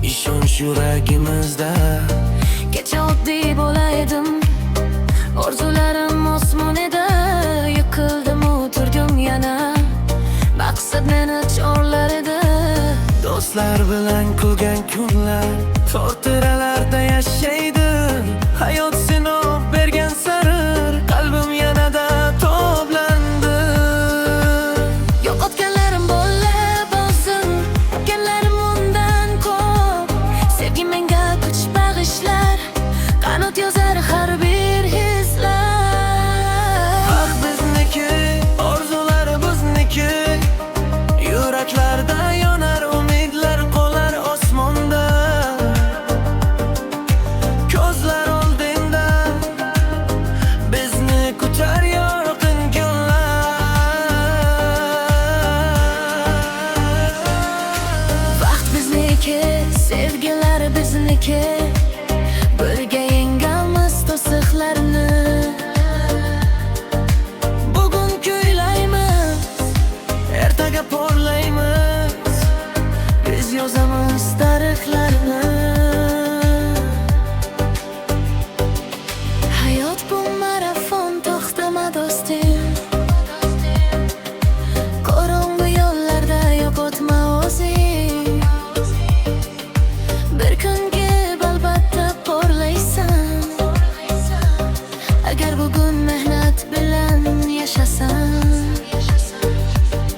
ishonch yuragimizda. Kecha oddiy bo'laydim, orzularim osmonida. Yiqildim, o'tirdim yana, maqsad meni chorlar edi. Do'stlar bilan kulgan kunlar xotiralarda yashaydi. Hayot sinov bergan sari qalbim yanada toblandi. Yo'qotganlarim bo'lib olsin, topganlarim undan ko'p. Sevgi menga kuch bag'ishlar, qanot yozar har bir hislar. Vaqt bizniki, orzular bizniki, yuraklarda yonar umidlar qolar osmonda. Ko'zlar oldinda bizni kutar yorqin kunlar. Vaqt bizniki, sevgilar bizniki, birga yengamiz to'siqlarni. Bugun kuylaymiz, ertaga porlaymiz, biz yozamiz tarixlarni. Hayot bu marafon, to'xtama do'stim. Qorong'u yo'llarda yo'qotma o'zing. Bir kun kelib albatta porlaysan, agar bugun mehnat bilan yashasan.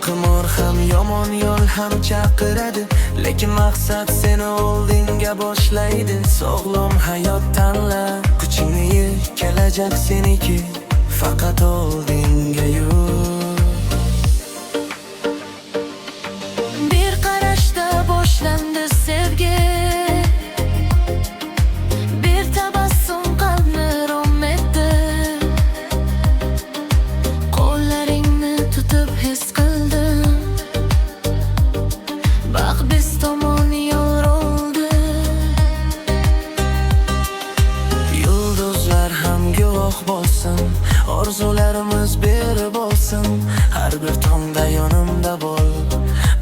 Qimor ham yomon yo'l ham chaqiradi, lekin maqsad seni oldinga boshlaydi. Sog'lom hayot tanla, kuchingni yig', kelajak seniki, faqat oldinga yur. Bir qarashda boshlandi sevgi, bir tabassum qalbni rom etdi. Qo'llaringni tutib his qildim, baq biz tomon yo'l oldi. Yulduzlar ham guvoh bo'lsin, orzularimiz bir bo'lsin. Har bir tongda yonimda bo'l,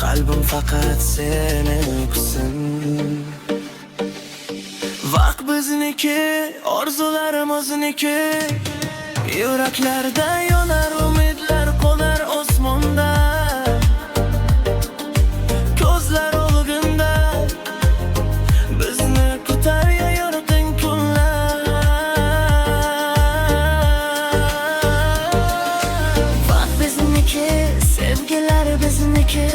qalbim faqat seni o'psin. Vaqt bizniki, orzularimizniki, yuraklarda yonar umidlar qolar osmonda. Ko'zlar olg'inda bizni kutar yorqin kunlar. Vaqt bizniki, sevgilar bizniki,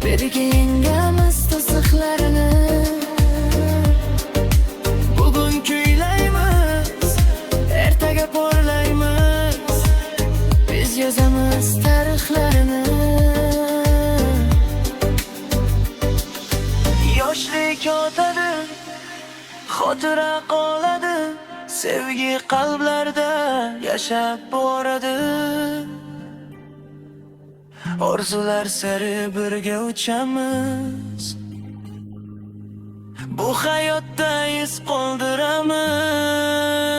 birga yengamiz to'siqlarni. Bugun kuylaymiz, ertaga porlaymiz, Biz yozamiz tarixlarni. yoshlik o'tadi, xotira qoladi, sevgi qalblarda yashab boradi. Orzular sari birga uchamiz, bu hayotda iz qoldiramiz.